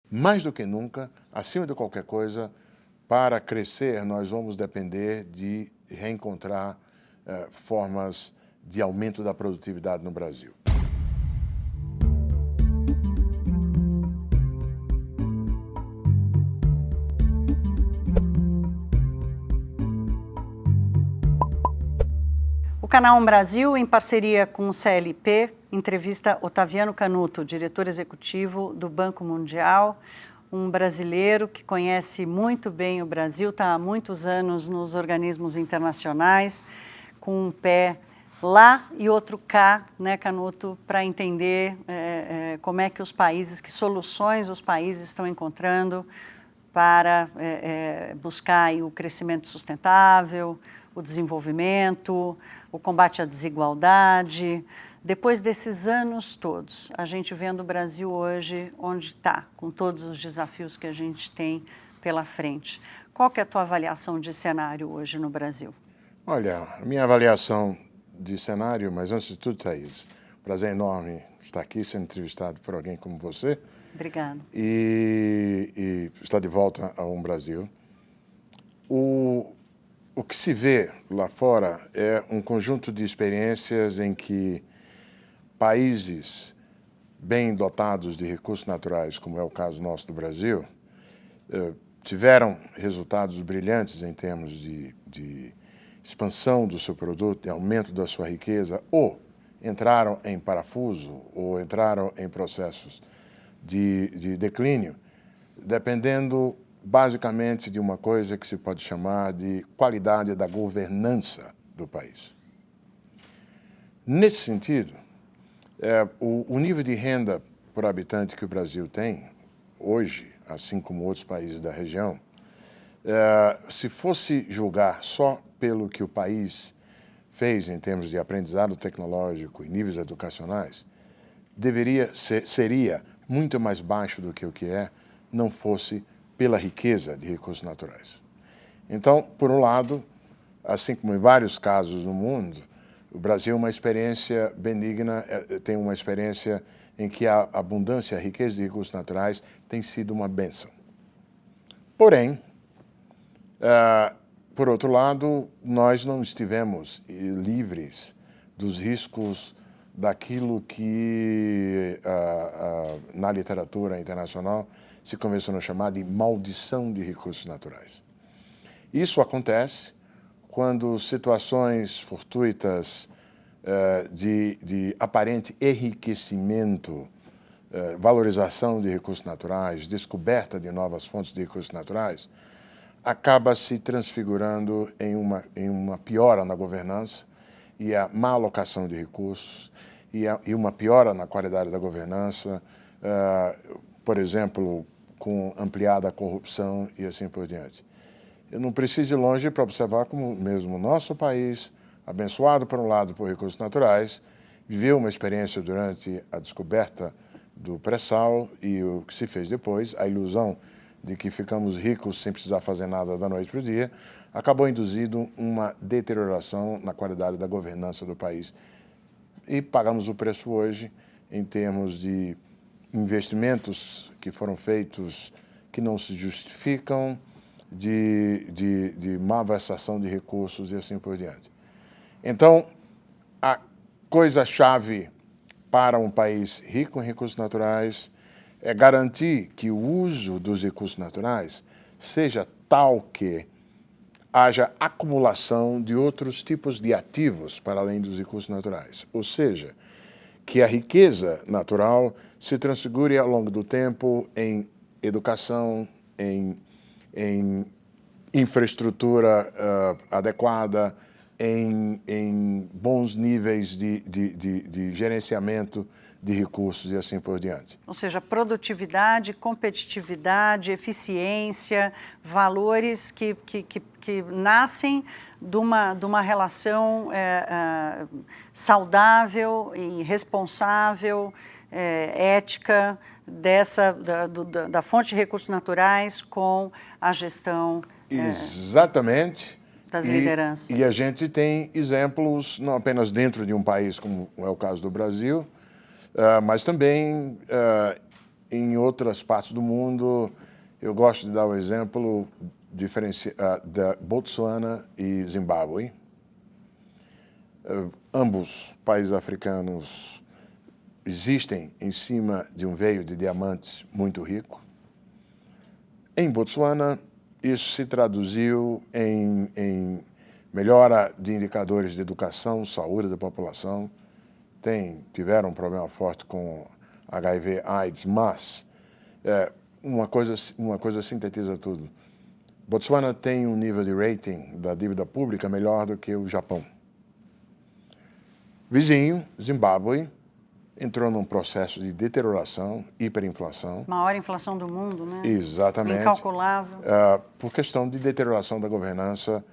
mais do que nunca, acima de qualquer coisa, para crescer, nós vamos depender de reencontrar formas de aumento da produtividade no Brasil. O Canal Brasil, em parceria com o CLP, entrevista Otaviano Canuto, diretor executivo do Banco Mundial, um brasileiro que conhece muito bem o Brasil, está há muitos anos nos organismos internacionais, com um pé lá e outro cá, né, Canuto, para entender como é que os países, que soluções os países estão encontrando para buscar aí o crescimento sustentável, o desenvolvimento, o combate à desigualdade. Depois desses anos todos, a gente vendo o Brasil hoje onde está, com todos os desafios que a gente tem pela frente. Qual que é a tua avaliação de cenário hoje no Brasil? Olha, a minha avaliação de cenário, mas antes de tudo, Thaís, prazer enorme estar aqui sendo entrevistado por alguém como você. Obrigada. E estar de volta ao Brasil. O que se vê lá fora é um conjunto de experiências em que países bem dotados de recursos naturais, como é o caso nosso do Brasil, tiveram resultados brilhantes em termos de expansão do seu produto, de aumento da sua riqueza, ou entraram em parafuso, ou entraram em processos de declínio, dependendo basicamente de uma coisa que se pode chamar de qualidade da governança do país. Nesse sentido, o nível de renda por habitante que o Brasil tem hoje, assim como outros países da região, se fosse julgar só pelo que o país fez em termos de aprendizado tecnológico e níveis educacionais, seria muito mais baixo do que o que é, não fosse pela riqueza de recursos naturais. Então, por um lado, assim como em vários casos no mundo, o Brasil é uma experiência benigna, tem uma experiência em que a abundância, a riqueza de recursos naturais tem sido uma bênção. Porém, por outro lado, nós não estivemos livres dos riscos daquilo que na literatura internacional se começou a chamar de maldição de recursos naturais. Isso acontece quando situações fortuitas de aparente enriquecimento, valorização de recursos naturais, descoberta de novas fontes de recursos naturais, acaba se transfigurando em uma piora na governança e a má alocação de recursos e uma piora na qualidade da governança, por exemplo, com ampliada corrupção e assim por diante. Eu não preciso ir longe para observar como mesmo o nosso país, abençoado por um lado por recursos naturais, viveu uma experiência durante a descoberta do pré-sal e o que se fez depois, a ilusão de que ficamos ricos sem precisar fazer nada da noite para o dia, acabou induzindo uma deterioração na qualidade da governança do país. E pagamos o preço hoje em termos de investimentos que foram feitos que não se justificam, de malversação de recursos e assim por diante. Então, a coisa-chave para um país rico em recursos naturais é garantir que o uso dos recursos naturais seja tal que haja acumulação de outros tipos de ativos para além dos recursos naturais. Ou seja, que a riqueza natural se transfigure ao longo do tempo em educação, em infraestrutura adequada, em bons níveis de gerenciamento de recursos e assim por diante. Ou seja, produtividade, competitividade, eficiência, valores que nascem de uma relação saudável e responsável, ética, da fonte de recursos naturais com a gestão exatamente das lideranças. E a gente tem exemplos não apenas dentro de um país, como é o caso do Brasil, mas também em outras partes do mundo, eu gosto de dar o exemplo da Botsuana e Zimbábue. Ambos países africanos existem em cima de um veio de diamantes muito rico. Em Botsuana, isso se traduziu em melhora de indicadores de educação, saúde da população. Tiveram um problema forte com HIV/AIDS, mas uma coisa sintetiza tudo. Botsuana tem um nível de rating da dívida pública melhor do que o Japão. Vizinho, Zimbábue, entrou num processo de deterioração, hiperinflação. Maior inflação do mundo, né? Exatamente. Incalculável. Por questão de deterioração da governança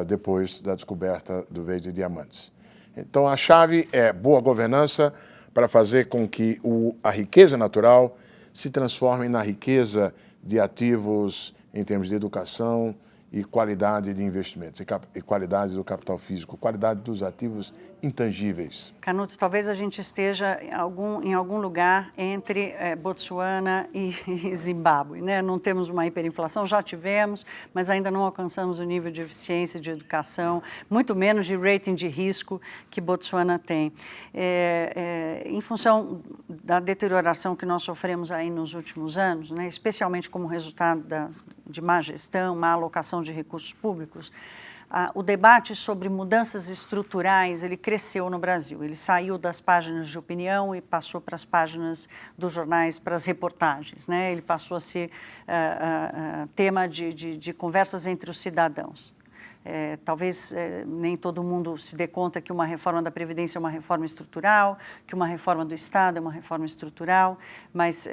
depois da descoberta do veio de diamantes. Então, a chave é boa governança para fazer com que a riqueza natural se transforme na riqueza de ativos em termos de educação e qualidade de investimentos, e qualidade do capital físico, qualidade dos ativos intangíveis. Canuto, talvez a gente esteja em algum lugar entre Botsuana e Zimbábue, né? Não temos uma hiperinflação, já tivemos, mas ainda não alcançamos o nível de eficiência de educação, muito menos de rating de risco que Botsuana tem. Em função da deterioração que nós sofremos aí nos últimos anos, né? Especialmente como resultado de má gestão, má alocação de recursos públicos, o debate sobre mudanças estruturais, ele cresceu no Brasil. Ele saiu das páginas de opinião e passou para as páginas dos jornais, para as reportagens, né? Ele passou a ser tema de conversas entre os cidadãos. Talvez nem todo mundo se dê conta que uma reforma da Previdência é uma reforma estrutural, que uma reforma do Estado é uma reforma estrutural, mas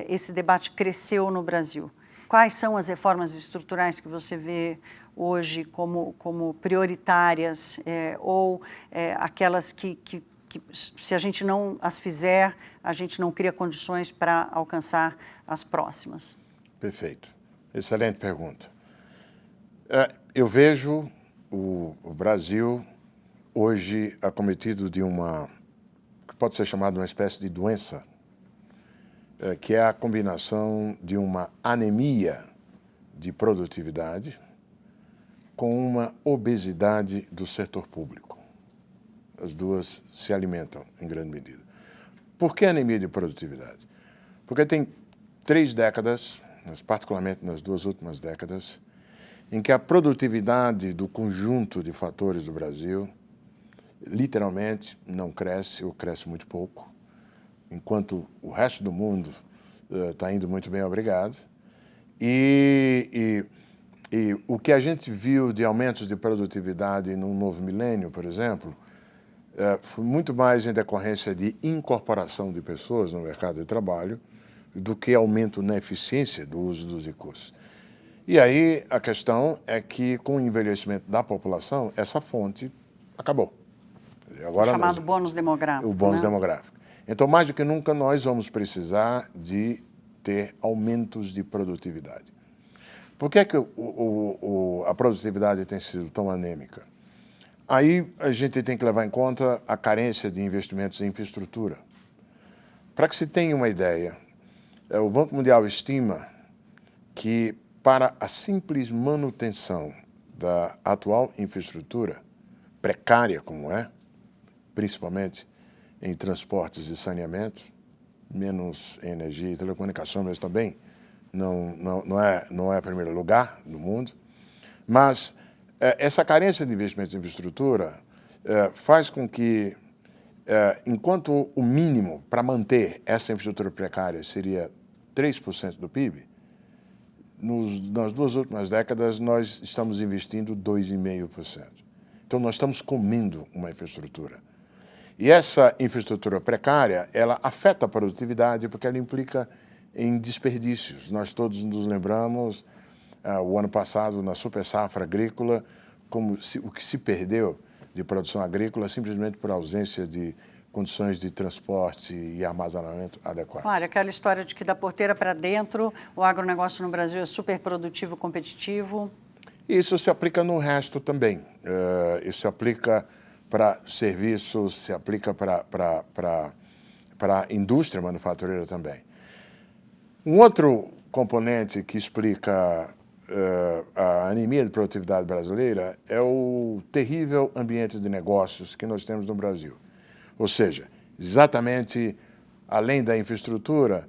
esse debate cresceu no Brasil. Quais são as reformas estruturais que você vê hoje como prioritárias ou aquelas que, se a gente não as fizer, a gente não cria condições para alcançar as próximas? Perfeito. Excelente pergunta. Eu vejo o Brasil hoje acometido de que pode ser chamada uma espécie de doença, que é a combinação de uma anemia de produtividade com uma obesidade do setor público. As duas se alimentam em grande medida. Por que anemia de produtividade? Porque tem 3 décadas, mas particularmente nas 2 últimas décadas, em que a produtividade do conjunto de fatores do Brasil literalmente não cresce ou cresce muito pouco, enquanto o resto do mundo está indo muito bem, obrigado. E o que a gente viu de aumentos de produtividade no novo milênio, por exemplo, foi muito mais em decorrência de incorporação de pessoas no mercado de trabalho do que aumento na eficiência do uso dos recursos. E aí a questão é que, com o envelhecimento da população, essa fonte acabou. Agora o chamado bônus demográfico. O bônus demográfico. Então, mais do que nunca, nós vamos precisar de ter aumentos de produtividade. Por que a produtividade tem sido tão anêmica? Aí a gente tem que levar em conta a carência de investimentos em infraestrutura. Para que se tenha uma ideia, o Banco Mundial estima que para a simples manutenção da atual infraestrutura, precária como é, principalmente em transportes e saneamento, menos em energia e telecomunicação, mas também não é primeiro lugar no mundo. Mas essa carência de investimentos em infraestrutura faz com que, enquanto o mínimo para manter essa infraestrutura precária seria 3% do PIB, nas 2 últimas décadas nós estamos investindo 2,5%. Então nós estamos comendo uma infraestrutura. E essa infraestrutura precária, ela afeta a produtividade porque ela implica em desperdícios. Nós todos nos lembramos, o ano passado, na super safra agrícola, o que se perdeu de produção agrícola simplesmente por ausência de condições de transporte e armazenamento adequadas. Claro, aquela história de que da porteira para dentro, o agronegócio no Brasil é super produtivo, competitivo. Isso se aplica no resto também. Isso se aplica para serviços, se aplica para a indústria manufatureira também. Um outro componente que explica a anemia de produtividade brasileira é o terrível ambiente de negócios que nós temos no Brasil. Ou seja, exatamente além da infraestrutura,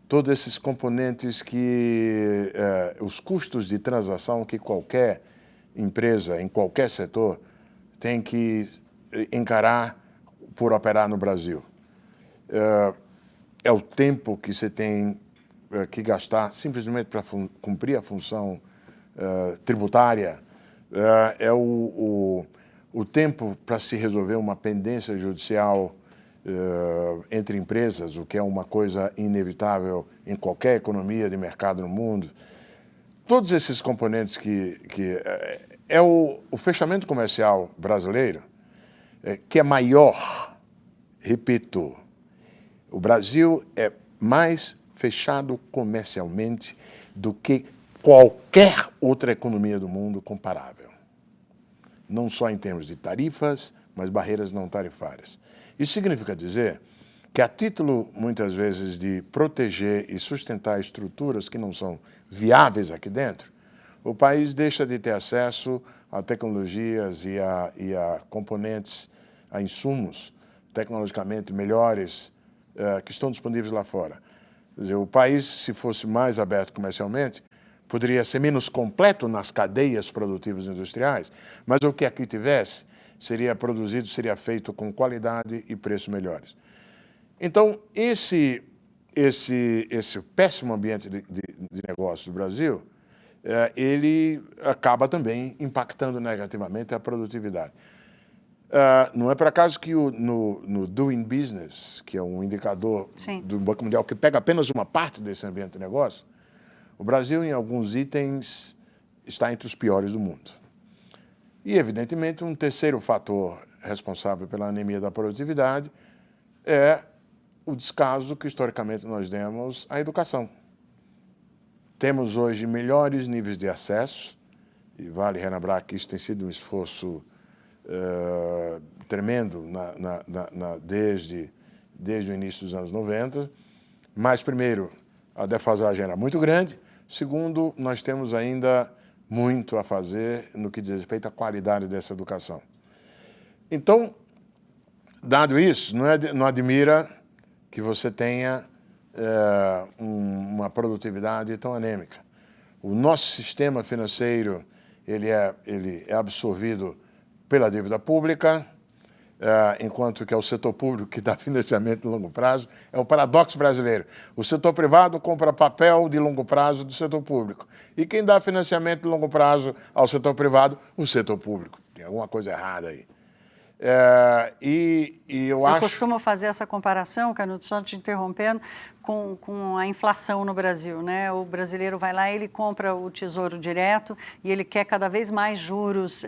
todos esses componentes que os custos de transação que qualquer empresa, em qualquer setor, tem que encarar por operar no Brasil. É o tempo que você tem que gastar simplesmente para cumprir a função tributária, é o tempo para se resolver uma pendência judicial entre empresas, o que é uma coisa inevitável em qualquer economia de mercado no mundo. Todos esses componentes que é o fechamento comercial brasileiro, que é maior, repito, o Brasil é mais fechado comercialmente do que qualquer outra economia do mundo comparável. Não só em termos de tarifas, mas barreiras não tarifárias. Isso significa dizer que, a título, muitas vezes, de proteger e sustentar estruturas que não são viáveis aqui dentro, o país deixa de ter acesso a tecnologias e a componentes, a insumos tecnologicamente melhores que estão disponíveis lá fora. Quer dizer, o país, se fosse mais aberto comercialmente, poderia ser menos completo nas cadeias produtivas industriais, mas o que aqui tivesse seria produzido, seria feito com qualidade e preços melhores. Então, esse péssimo ambiente de negócio do Brasil, ele acaba também impactando negativamente a produtividade. Não é por acaso que no Doing Business, que é um indicador do Banco Mundial que pega apenas uma parte desse ambiente de negócio, o Brasil, em alguns itens, está entre os piores do mundo. E, evidentemente, um terceiro fator responsável pela anemia da produtividade é o descaso que, historicamente, nós demos à educação. Temos hoje melhores níveis de acesso, e vale relembrar que isso tem sido um esforço tremendo desde o início dos anos 90, mas, primeiro, a defasagem era muito grande. Segundo, nós temos ainda muito a fazer no que diz respeito à qualidade dessa educação. Então, dado isso, não admira que você tenha uma produtividade tão anêmica. O nosso sistema financeiro ele é absorvido pela dívida pública, enquanto que é o setor público que dá financiamento de longo prazo. É o paradoxo brasileiro. O setor privado compra papel de longo prazo do setor público. E quem dá financiamento de longo prazo ao setor privado? O setor público. Tem alguma coisa errada aí. Eu costumo fazer essa comparação, Canuto, só te interrompendo, com a inflação no Brasil, né? O brasileiro vai lá, ele compra o Tesouro Direto e ele quer cada vez mais juros,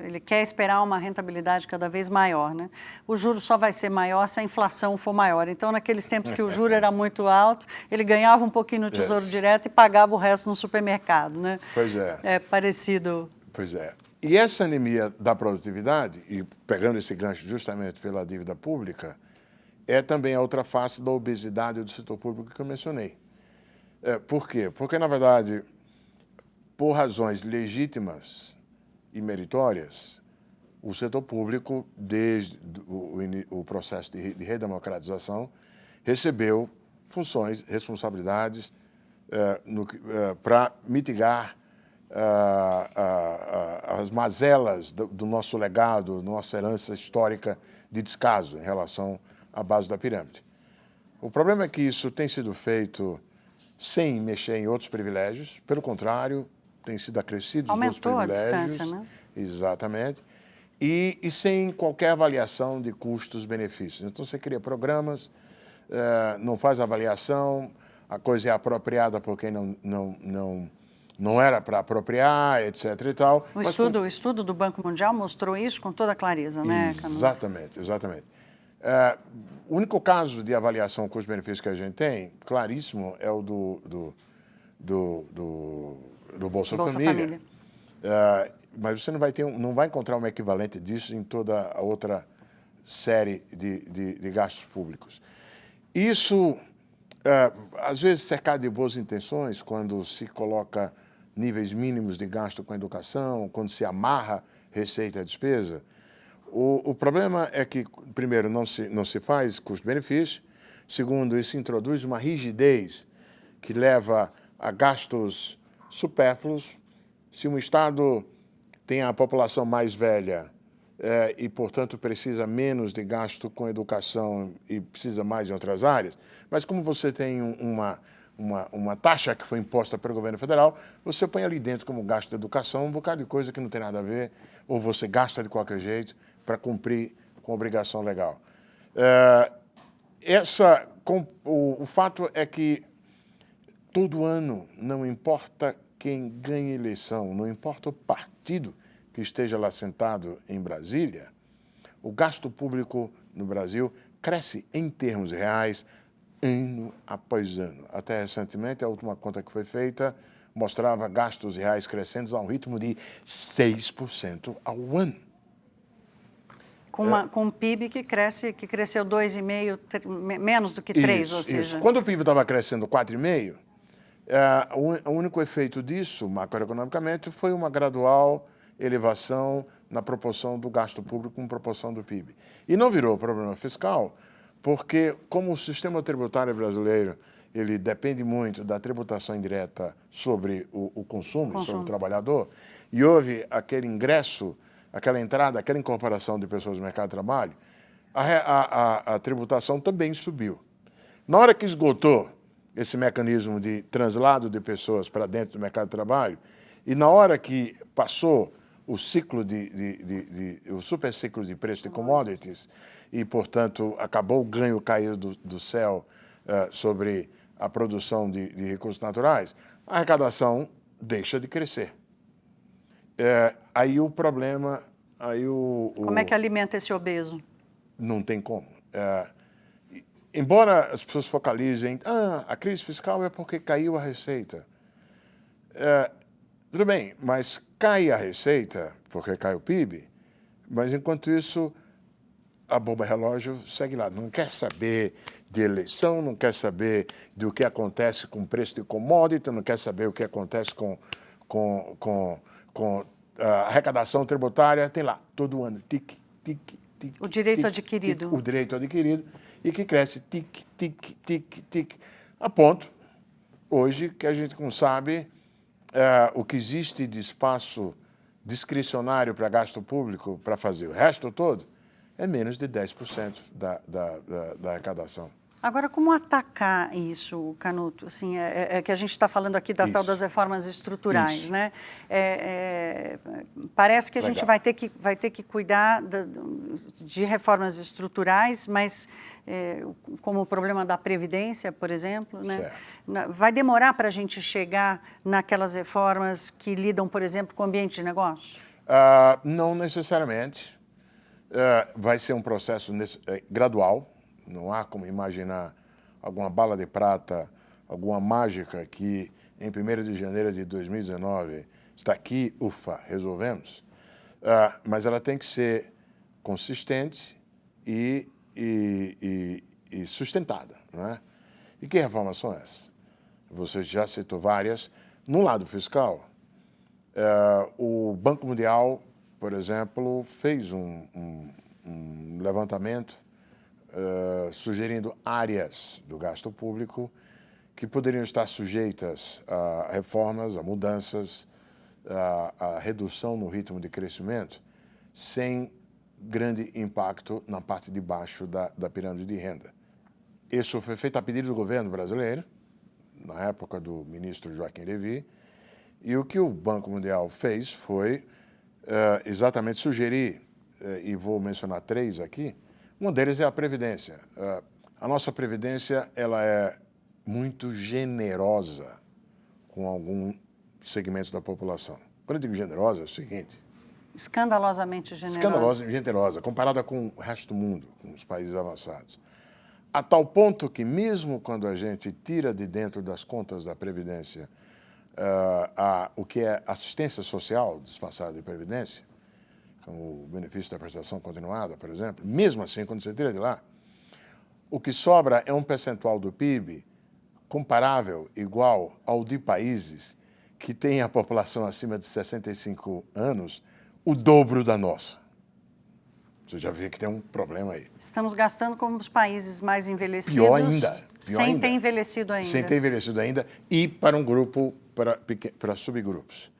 ele quer esperar uma rentabilidade cada vez maior, né? O juro só vai ser maior se a inflação for maior. Então, naqueles tempos que o juro era muito alto, ele ganhava um pouquinho no Tesouro Direto e pagava o resto no supermercado, né? Pois é. É parecido. Pois é. E essa anemia da produtividade, e pegando esse gancho justamente pela dívida pública, é também a outra face da obesidade do setor público que eu mencionei. Por quê? Porque, na verdade, por razões legítimas e meritórias, o setor público, desde o processo de redemocratização, recebeu funções, responsabilidades para mitigar as mazelas do nosso legado, nossa herança histórica de descaso em relação à base da pirâmide. O problema é que isso tem sido feito sem mexer em outros privilégios, pelo contrário, tem sido acrescido os outros privilégios. Aumentou a distância, né? Exatamente. E sem qualquer avaliação de custos-benefícios. Então, você cria programas, não faz avaliação, a coisa é apropriada por quem não era para apropriar, etc. e tal. O estudo do Banco Mundial mostrou isso com toda clareza, né, Canuto? Exatamente, exatamente. O único caso de avaliação custo-benefício que a gente tem, claríssimo, é o do Bolsa Família. Mas você não vai encontrar um equivalente disso em toda a outra série de gastos públicos. Isso Às vezes, cercado de boas intenções, quando se coloca níveis mínimos de gasto com a educação, quando se amarra receita e despesa, o problema é que, primeiro, não se faz custo-benefício, segundo, isso introduz uma rigidez que leva a gastos supérfluos. Se um Estado tem a população mais velha e, portanto, precisa menos de gasto com educação e precisa mais em outras áreas, mas como você tem uma taxa que foi imposta pelo governo federal, você põe ali dentro como gasto de educação um bocado de coisa que não tem nada a ver, ou você gasta de qualquer jeito para cumprir com a obrigação legal. O fato é que todo ano, não importa quem ganha eleição, não importa o partido que esteja lá sentado em Brasília, o gasto público no Brasil cresce em termos reais ano após ano. Até recentemente, a última conta que foi feita mostrava gastos reais crescendo a um ritmo de 6% ao ano. Com um PIB que cresceu 2,5%, menos do que 3%, ou seja... Isso. Quando o PIB estava crescendo 4,5%, o único efeito disso, macroeconomicamente, foi uma gradual elevação na proporção do gasto público com proporção do PIB. E não virou problema fiscal, porque como o sistema tributário brasileiro ele depende muito da tributação indireta sobre o consumo, sobre o trabalhador, e houve aquele ingresso, aquela entrada, aquela incorporação de pessoas no mercado de trabalho, a tributação também subiu. Na hora que esgotou esse mecanismo de translado de pessoas para dentro do mercado de trabalho, e na hora que passou o ciclo o super ciclo de preço de commodities, e, portanto, acabou o ganho caído do céu sobre a produção de recursos naturais, a arrecadação deixa de crescer. Aí o problema... Como é que alimenta esse obeso? Não tem como. Embora as pessoas focalizem, a crise fiscal é porque caiu a receita. Tudo bem, mas cai a receita porque cai o PIB, mas enquanto isso a bomba relógio segue lá. Não quer saber de eleição, não quer saber do que acontece com o preço de commodity, não quer saber o que acontece com a arrecadação tributária. Tem lá, todo ano, tic, tic, tic. O direito tic, adquirido. Tic, o direito adquirido, e que cresce tic, tic, tic, tic, a ponto, hoje, que a gente não sabe o que existe de espaço discricionário para gasto público para fazer o resto todo, é menos de 10% da arrecadação. Agora, como atacar isso, Canuto? Assim, que a gente está falando aqui da tal das reformas estruturais, né? Parece que a gente vai ter que cuidar de reformas estruturais, mas como o problema da Previdência, por exemplo, né? Vai demorar para a gente chegar naquelas reformas que lidam, por exemplo, com o ambiente de negócio? Não necessariamente. Vai ser um processo gradual. Não há como imaginar alguma bala de prata, alguma mágica que em 1º de janeiro de 2019 está aqui, ufa, resolvemos. Mas ela tem que ser consistente e sustentada, não é? E que reformas são essas? Você já citou várias. No lado fiscal, o Banco Mundial, por exemplo, fez um levantamento sugerindo áreas do gasto público que poderiam estar sujeitas a reformas, a mudanças, a redução no ritmo de crescimento, sem grande impacto na parte de baixo da pirâmide de renda. Isso foi feito a pedido do governo brasileiro, na época do ministro Joaquim Levy, e o que o Banco Mundial fez foi exatamente sugerir, e vou mencionar 3 aqui. Um deles é a Previdência. A nossa Previdência ela é muito generosa com alguns segmentos da população. Quando eu digo generosa, é o seguinte... Escandalosamente generosa. Escandalosamente generosa, comparada com o resto do mundo, com os países avançados. A tal ponto que, mesmo quando a gente tira de dentro das contas da Previdência o que é assistência social disfarçada de Previdência, como o benefício da prestação continuada, por exemplo, mesmo assim, quando você tira de lá, o que sobra é um percentual do PIB comparável, igual ao de países que têm a população acima de 65 anos, o dobro da nossa. Você já vê que tem um problema aí. Estamos gastando como os países mais envelhecidos. Pior ainda. Sem ter envelhecido ainda. Sem ter envelhecido ainda e para um grupo, para subgrupos.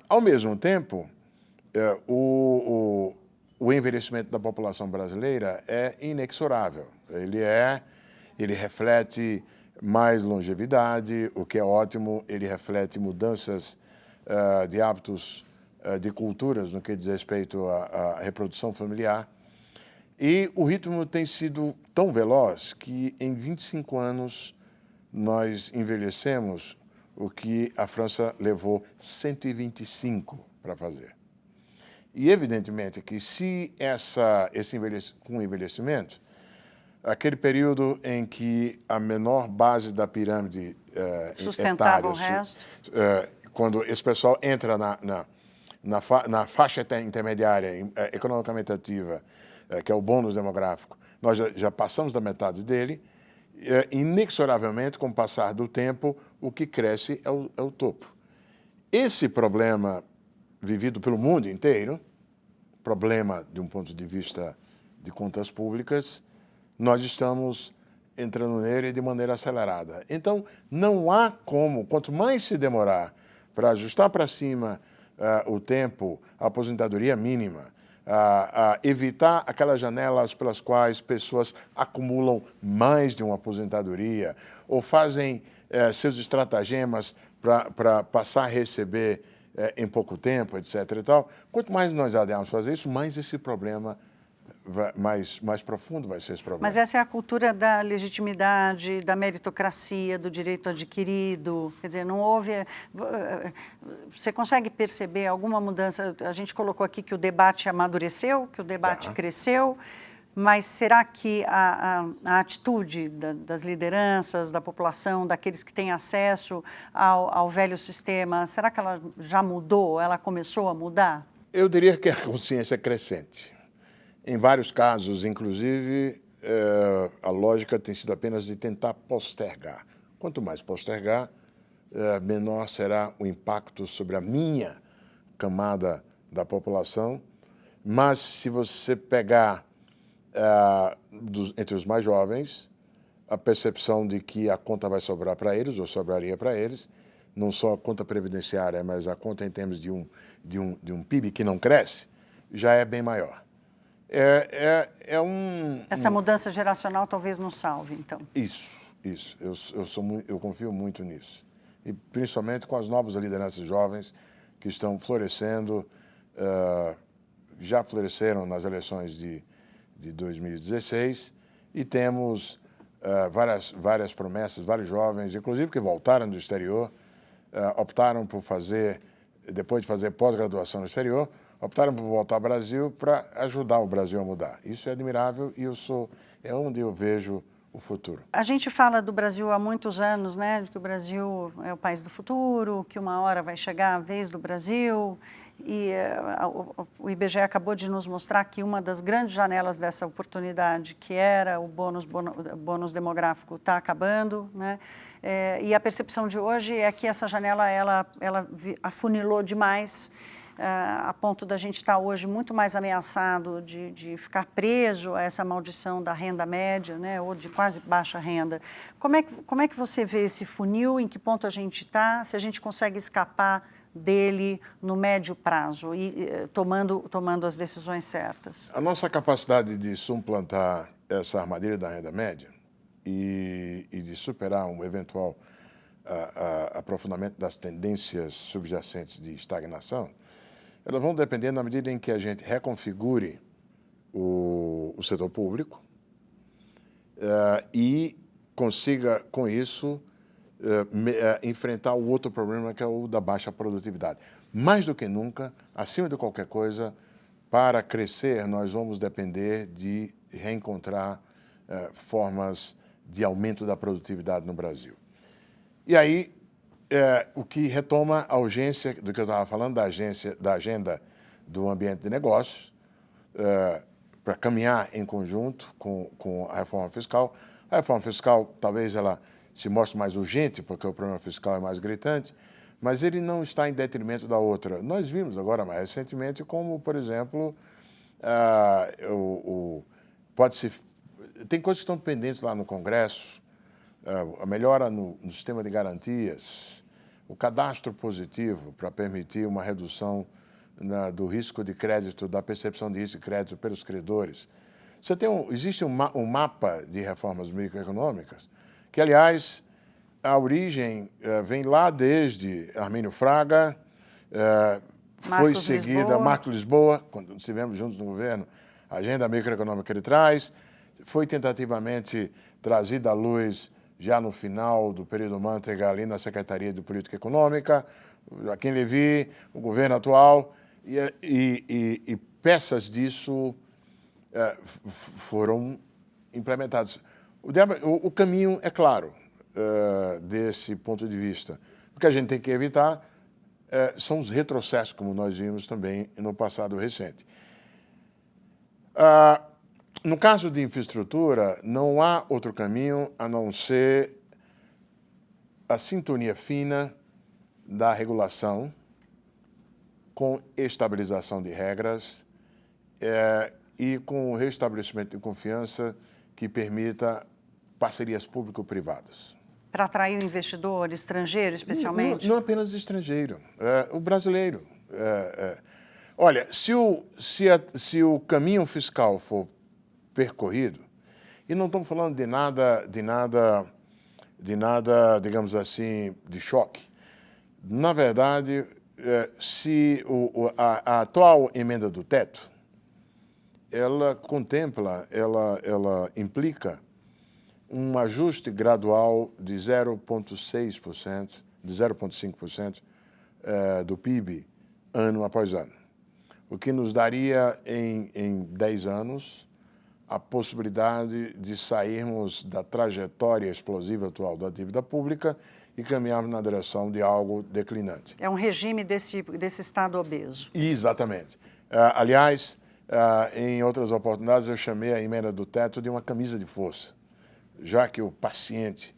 Ao mesmo tempo, o envelhecimento da população brasileira é inexorável. Ele reflete mais longevidade, o que é ótimo, ele reflete mudanças de hábitos, de culturas no que diz respeito à reprodução familiar. E o ritmo tem sido tão veloz que em 25 anos nós envelhecemos o que a França levou 125 para fazer. E evidentemente que se com o envelhecimento, aquele período em que a menor base da pirâmide sustentava etária, o resto, quando esse pessoal entra na faixa intermediária economicamente ativa, que é o bônus demográfico, nós já passamos da metade dele, inexoravelmente, com o passar do tempo, o que cresce é o topo. Esse problema vivido pelo mundo inteiro, problema de um ponto de vista de contas públicas, nós estamos entrando nele de maneira acelerada. Então, não há como, quanto mais se demorar para ajustar para cima o tempo, a aposentadoria mínima, evitar aquelas janelas pelas quais pessoas acumulam mais de uma aposentadoria ou fazem seus estratagemas para passar a receber em pouco tempo, etc. e tal. Quanto mais nós adiarmos fazer isso, mais esse problema, mais profundo vai ser esse problema. Mas essa é a cultura da legitimidade, da meritocracia, do direito adquirido. Quer dizer, não houve... Você consegue perceber alguma mudança? A gente colocou aqui que o debate amadureceu, que o debate cresceu, mas será que a atitude das lideranças, da população, daqueles que têm acesso ao velho sistema, será que ela já mudou? Ela começou a mudar? Eu diria que a consciência é crescente. Em vários casos, inclusive, a lógica tem sido apenas de tentar postergar. Quanto mais postergar, menor será o impacto sobre a minha camada da população. Mas, se você pegar entre os mais jovens, a percepção de que a conta vai sobrar para eles, ou sobraria para eles, não só a conta previdenciária, mas a conta em termos de um PIB que não cresce, já é bem maior. Essa mudança geracional talvez nos salve, então. Isso. Eu confio muito nisso. E principalmente com as novas lideranças jovens que estão florescendo, já floresceram nas eleições de 2016 e temos várias promessas, vários jovens, inclusive que voltaram do exterior, optaram por depois de fazer pós-graduação no exterior, optaram por voltar ao Brasil para ajudar o Brasil a mudar. Isso é admirável e é onde eu vejo o futuro. A gente fala do Brasil há muitos anos, né, de que o Brasil é o país do futuro, que uma hora vai chegar a vez do Brasil, e o IBGE acabou de nos mostrar que uma das grandes janelas dessa oportunidade, que era o bônus demográfico, está acabando, né? E a percepção de hoje é que essa janela ela afunilou demais, a ponto da gente estar hoje muito mais ameaçado de ficar preso a essa maldição da renda média, né, ou de quase baixa renda. Como é que você vê esse funil, em que ponto a gente está, se a gente consegue escapar dele no médio prazo e tomando as decisões certas? A nossa capacidade de suplantar essa armadilha da renda média e de superar um eventual aprofundamento das tendências subjacentes de estagnação, elas vão depender na medida em que a gente reconfigure o setor público e consiga, com isso, enfrentar o outro problema, que é o da baixa produtividade. Mais do que nunca, acima de qualquer coisa, para crescer, nós vamos depender de reencontrar formas de aumento da produtividade no Brasil. E aí, o que retoma a urgência do que eu estava falando, da agenda do ambiente de negócios, para caminhar em conjunto com a reforma fiscal. A reforma fiscal, talvez ela se mostra mais urgente, porque o problema fiscal é mais gritante, mas ele não está em detrimento da outra. Nós vimos agora mais recentemente como, por exemplo, tem coisas que estão pendentes lá no Congresso, a melhora no sistema de garantias, o cadastro positivo para permitir uma redução do risco de crédito, da percepção de risco de crédito pelos credores. Existe um mapa de reformas microeconômicas que, aliás, a origem vem lá desde Armínio Fraga, foi seguida Marco Lisboa, quando estivemos juntos no governo, a agenda microeconômica que ele traz, foi tentativamente trazida à luz já no final do período Mantega, ali na Secretaria de Política Econômica, Joaquim Levy, o governo atual, e peças disso foram implementadas. O caminho é claro desse ponto de vista. O que a gente tem que evitar são os retrocessos, como nós vimos também no passado recente. No caso de infraestrutura, não há outro caminho a não ser a sintonia fina da regulação com estabilização de regras e com o restabelecimento de confiança que permita parcerias público-privadas. Para atrair o investidor estrangeiro, especialmente? Não apenas estrangeiro, o brasileiro. Olha, se o caminho fiscal for percorrido, e não estamos falando de nada, digamos assim, de choque. Na verdade, se a atual emenda do teto, ela contempla, ela implica um ajuste gradual de 0,6%, de 0,5% do PIB ano após ano, o que nos daria em 10 anos a possibilidade de sairmos da trajetória explosiva atual da dívida pública e caminharmos na direção de algo declinante. É um regime desse Estado obeso. Exatamente. Aliás, em outras oportunidades, eu chamei a emenda do teto de uma camisa de força, já que o paciente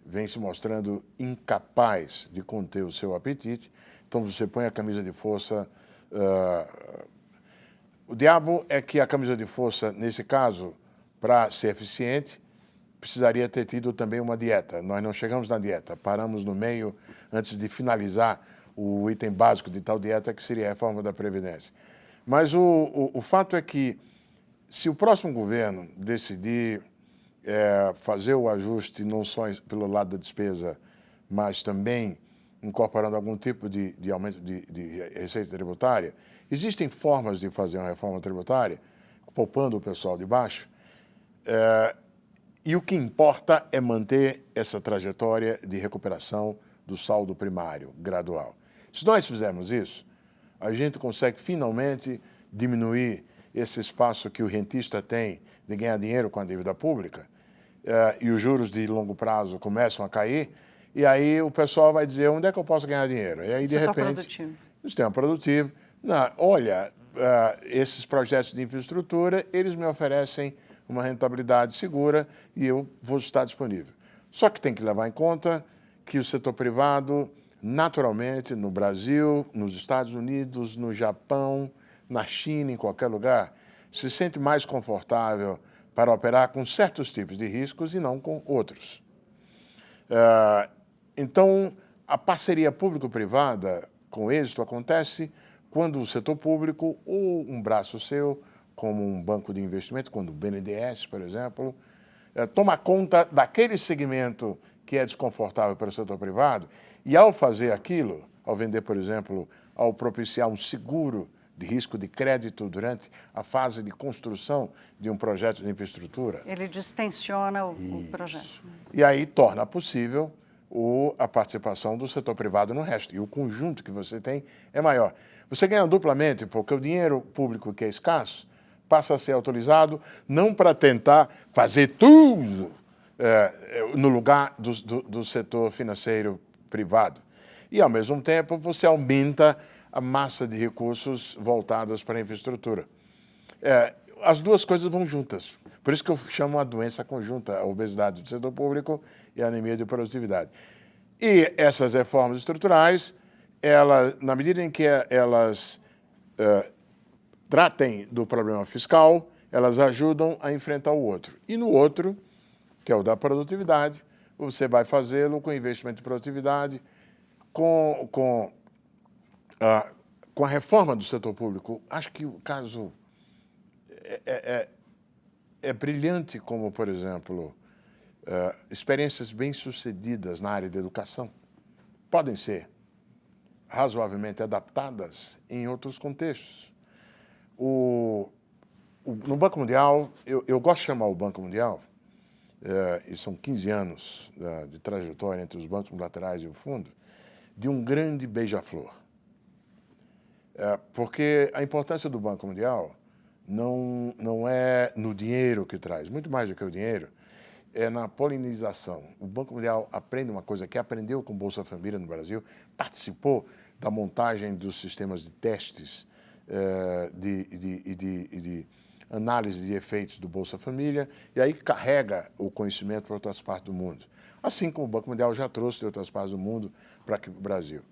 vem se mostrando incapaz de conter o seu apetite, então você põe a camisa de força. O diabo é que a camisa de força, nesse caso, para ser eficiente, precisaria ter tido também uma dieta. Nós não chegamos na dieta, paramos no meio antes de finalizar o item básico de tal dieta, que seria a reforma da Previdência. Mas o fato é que, se o próximo governo decidir fazer o ajuste não só pelo lado da despesa, mas também incorporando algum tipo de aumento de receita tributária, existem formas de fazer uma reforma tributária, poupando o pessoal de baixo, e o que importa é manter essa trajetória de recuperação do saldo primário gradual. Se nós fizermos isso, a gente consegue finalmente diminuir esse espaço que o rentista tem de ganhar dinheiro com a dívida pública, e os juros de longo prazo começam a cair, e aí o pessoal vai dizer, onde é que eu posso ganhar dinheiro? E aí, de repente, o sistema produtivo, olha, esses projetos de infraestrutura, eles me oferecem uma rentabilidade segura e eu vou estar disponível. Só que tem que levar em conta que o setor privado, naturalmente, no Brasil, nos Estados Unidos, no Japão, na China, em qualquer lugar, se sente mais confortável para operar com certos tipos de riscos e não com outros. Então, a parceria público-privada, com êxito, acontece quando o setor público ou um braço seu, como um banco de investimento, quando o BNDES, por exemplo, toma conta daquele segmento que é desconfortável para o setor privado e, ao fazer aquilo, ao vender, por exemplo, ao propiciar um seguro de risco de crédito durante a fase de construção de um projeto de infraestrutura. Ele distensiona o projeto. E aí torna possível a participação do setor privado no resto. E o conjunto que você tem é maior. Você ganha duplamente, porque o dinheiro público que é escasso passa a ser autorizado não para tentar fazer tudo no lugar do setor financeiro privado. E, ao mesmo tempo, você aumenta a massa de recursos voltados para a infraestrutura. as duas coisas vão juntas. Por isso que eu chamo a doença conjunta, a obesidade do setor público e a anemia de produtividade. E essas reformas estruturais, na medida em que elas tratem do problema fiscal, elas ajudam a enfrentar o outro. E no outro, que é o da produtividade, você vai fazê-lo com investimento em produtividade, com a reforma do setor público. Acho que o caso é brilhante, como, por exemplo, experiências bem-sucedidas na área da educação podem ser razoavelmente adaptadas em outros contextos. No Banco Mundial, eu gosto de chamar o Banco Mundial, e são 15 anos de trajetória entre os bancos multilaterais e o fundo, de um grande beija-flor. Porque a importância do Banco Mundial não é no dinheiro que traz, muito mais do que o dinheiro, é na polinização. O Banco Mundial aprende uma coisa que aprendeu com Bolsa Família no Brasil, participou da montagem dos sistemas de testes de análise de efeitos do Bolsa Família, e aí carrega o conhecimento para outras partes do mundo. Assim como o Banco Mundial já trouxe de outras partes do mundo para aqui para o Brasil.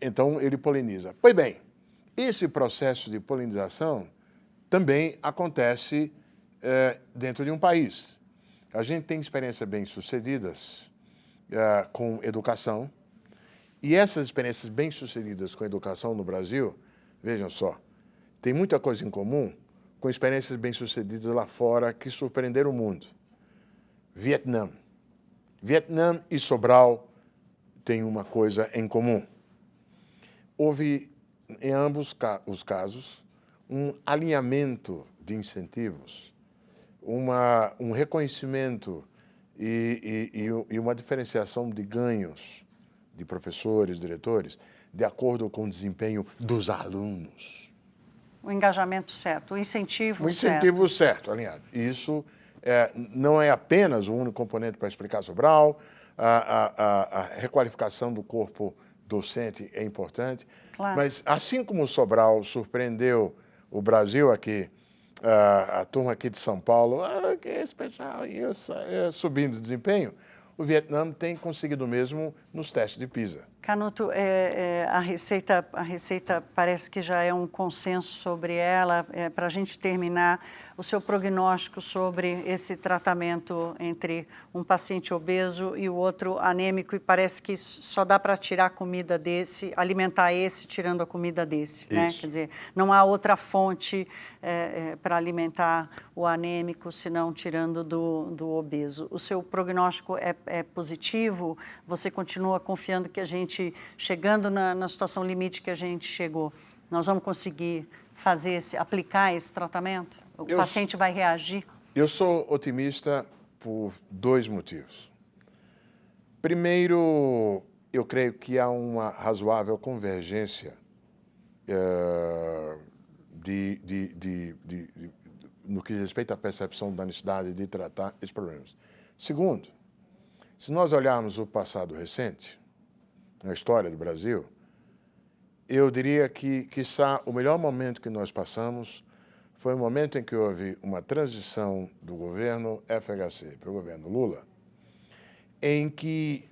Então, ele poliniza. Pois bem, esse processo de polinização também acontece dentro de um país. A gente tem experiências bem-sucedidas com educação, e essas experiências bem-sucedidas com educação no Brasil, vejam só, tem muita coisa em comum com experiências bem-sucedidas lá fora que surpreenderam o mundo. Vietnã. Vietnã e Sobral têm uma coisa em comum. Houve, em ambos os casos, um alinhamento de incentivos, um reconhecimento e uma diferenciação de ganhos de professores, diretores, de acordo com o desempenho dos alunos. O engajamento certo, o incentivo certo. O incentivo certo, alinhado. Isso não é apenas o único componente para explicar Sobral, a requalificação do corpo docente é importante, claro. Mas assim como o Sobral surpreendeu o Brasil aqui, a turma aqui de São Paulo, que esse pessoal subindo de desempenho, o Vietnã tem conseguido o mesmo nos testes de PISA. Canuto, a receita parece que já é um consenso sobre ela. Para a gente terminar, o seu prognóstico sobre esse tratamento entre um paciente obeso e o outro anêmico, e parece que só dá para tirar comida desse, alimentar esse tirando a comida desse, né? Quer dizer, não há outra fonte para alimentar o anêmico, senão tirando do obeso. O seu prognóstico é positivo? Você continua confiando que a gente, chegando na situação limite que a gente chegou, nós vamos conseguir aplicar esse tratamento? O paciente vai reagir? Eu sou otimista por dois motivos. Primeiro, eu creio que há uma razoável convergência no que diz respeito à percepção da necessidade de tratar esses problemas. Segundo, se nós olharmos o passado recente, na história do Brasil, eu diria que, quiçá, o melhor momento que nós passamos foi o momento em que houve uma transição do governo FHC para o governo Lula, em que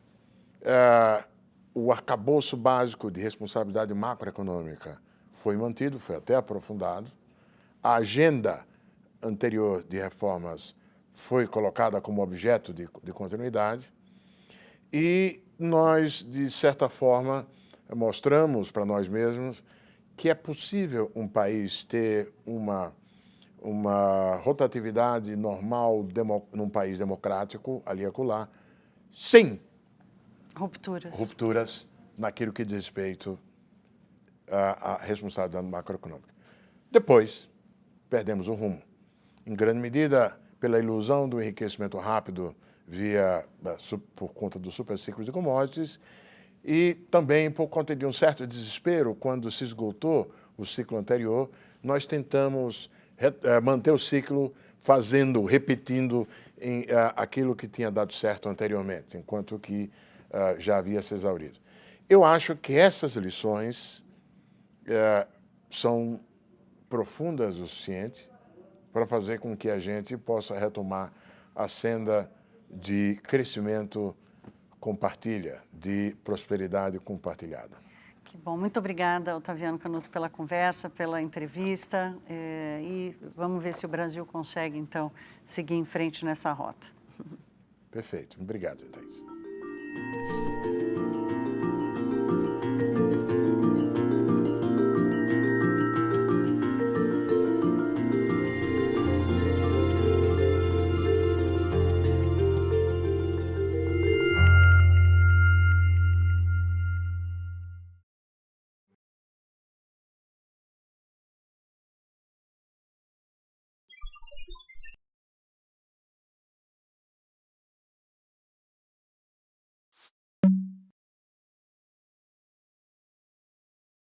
o arcabouço básico de responsabilidade macroeconômica foi mantido, foi até aprofundado, a agenda anterior de reformas foi colocada como objeto de continuidade, e nós, de certa forma, mostramos para nós mesmos que é possível um país ter uma rotatividade normal num país democrático, ali e acolá, sem rupturas naquilo que diz respeito à responsabilidade macroeconômica. Depois, perdemos o rumo. Em grande medida, pela ilusão do enriquecimento rápido por conta do superciclo de commodities e também por conta de um certo desespero quando se esgotou o ciclo anterior, nós tentamos manter o ciclo repetindo aquilo que tinha dado certo anteriormente, enquanto que já havia se exaurido. Eu acho que essas lições são profundas o suficiente para fazer com que a gente possa retomar a senda de crescimento compartilha, de prosperidade compartilhada. Que bom, muito obrigada, Otaviano Canuto, pela conversa, pela entrevista, e vamos ver se o Brasil consegue, então, seguir em frente nessa rota. Perfeito. Obrigado, Thaís.